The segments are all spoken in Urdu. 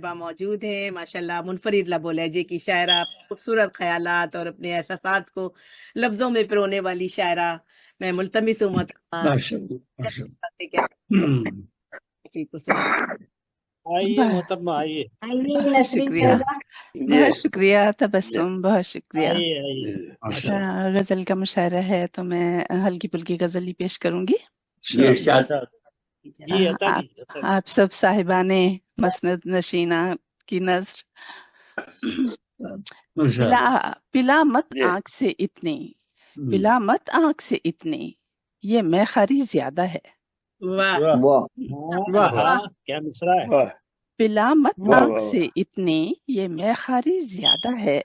صاحبہ موجود ہیں، ماشاءاللہ منفرد لب و لہجے کی شاعرہ، خوبصورت خیالات اور اپنے احساسات کو لفظوں میں پرونے والی شاعرہ۔ میں ملتمس ہوں ماشاءاللہ ماشاءاللہ۔ کو سنا۔ آئیے محترمہ آئیے، بہت شکریہ، بہت شکریہ تبسم، بہت شکریہ۔ آئیے آئیے۔ غزل کا مشاعرہ ہے تو میں ہلکی پھلکی غزل ہی پیش کروں گی۔ جی عطا جی عطا جی۔ آپ سب صاحبان مسند نشینہ کی نظر، پلا مت آنکھ سے اتنی، پلا مت آنکھ سے اتنی، یہ میں خاری زیادہ ہے۔ واہ واہ کیا مصرع ہے۔ پلا مت آنکھ سے اتنی، یہ میں خاری زیادہ ہے،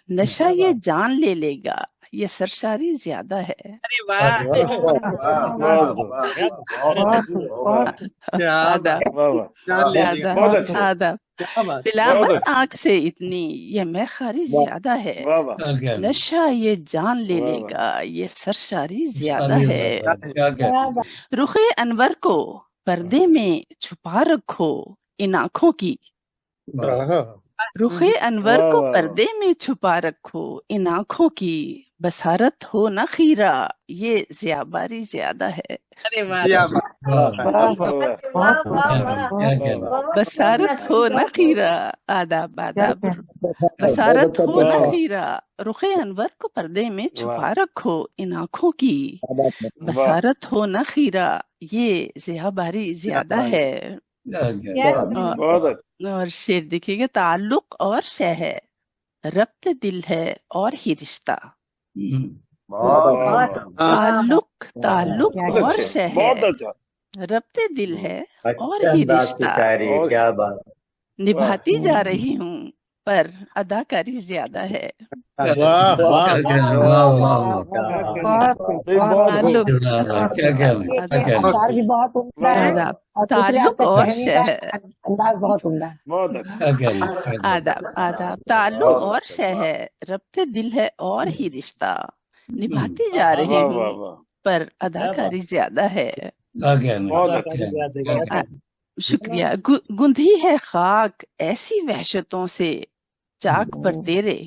نشہ یہ جان لے لے گا، یہ سرشاری زیادہ ہے۔ ارے واہ آداب۔ پلا مت آنکھ سے اتنی، یہ میں خاری زیادہ ہے، نشہ یہ جان لے لے گا، یہ سرشاری زیادہ ہے۔ رخ انور کو پردے میں چھپا رکھو ان آنکھوں کی، رخ انور کو پردے میں چھپا رکھو ان آنکھوں کی، بصارت ہو نہ خیرہ، یہ ضیاباری زیادہ ہے۔ ارے واہ بصارت ہو نہ خیرہ، آداب آداب، بصارت ہو نہ خیرہ، رخ انور کو پردے میں چھپا رکھو ان آنکھوں کی، بصارت ہو نہ خیرہ، یہ ضیاباری زیادہ ہے۔ اور شعر دیکھیے گا، تعلق اور شے ہے، ربط دل ہے اور ہی رشتہ، تعلق اور شے ہے، ربط دل ہے اور ہی رشتہ، نبھاتی جا رہی ہوں پر اداکاری زیادہ ہے۔ تعلق اور شے ہے، آداب آداب، تعلق اور شے ہے، ربط دل ہے اور ہی رشتہ، نبھاتی جا رہی ہوں پر اداکاری زیادہ ہے۔ شکریہ۔ گندھی ہے خاک ایسی وحشتوں سے چاک پر تیرے،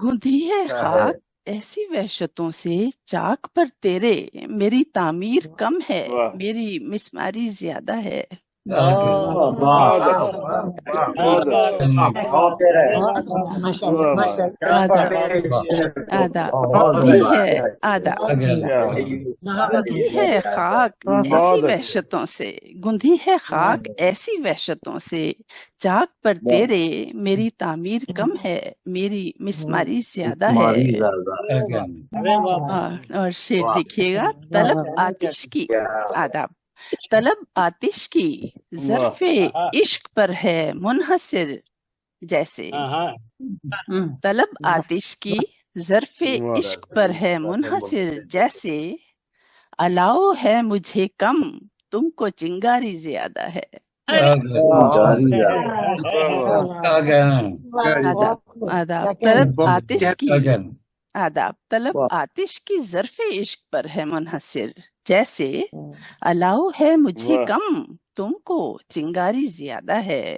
گندھی ہے خاک ایسی وحشتوں سے چاک پر تیرے، میری تعمیر کم ہے، میری مسماری زیادہ ہے۔ گندھی ہے خاک ایسی وحشتوں سے، گندھی ہے خاک ایسی وحشتوں سے چاک پر تیرے، میری تعمیر کم ہے، میری مسماری زیادہ ہے۔ اور شعر دیکھیے گا، طلب آتش کی، آداب، طلب آتش کی ظرف عشق پر ہے منحصر جیسے، طلب آتش کی ظرف عشق پر ہے منحصر جیسے، الاؤ ہے مجھے کم تم کو چنگاری زیادہ ہے۔ آداب، طلب آتش کی، آداب، طلب آتش کی ظرف عشق پر ہے منحصر جیسے، الاؤ ہے مجھے کم تم کو چنگاری زیادہ ہے۔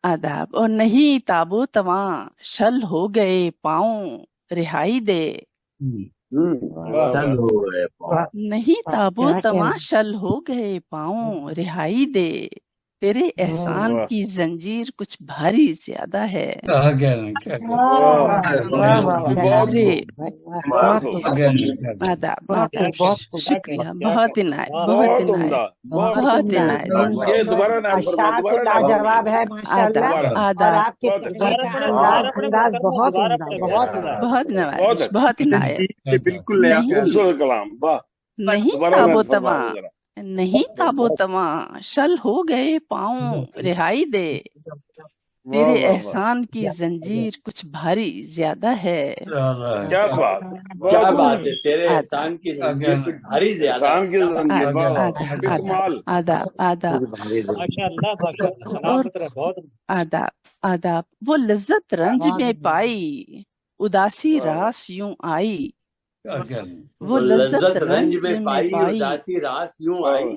آداب، اور نہیں تاب و تواں شل ہو گئے پاؤں رہائی دے، نہیں تاب و تواں شل ہو گئے پاؤں رہائی دے، تیرے احسان کی زنجیر کچھ بھاری زیادہ ہے۔ شکریہ، بہت عنایت، بہت عنایت، بہت عنایت۔ لاجواب ہے ماشاءاللہ، آداب، بہت نوازش، بہت عنایت۔ بالکل نہیں تاب و تواں، نہیں تاب و تواں شل ہو گئے پاؤں رہائی دے، تیرے احسان کی زنجیر کچھ بھاری زیادہ ہے۔ کیا بات ہے، تیرے احسان کی زنجیر کچھ بھاری زیادہ ہے۔ آداب آداب، آداب آداب، وہ لذت رنج میں پائی اداسی راس یوں آئی، وہ لذت رنج میں پائی اداسی راس یوں آئی،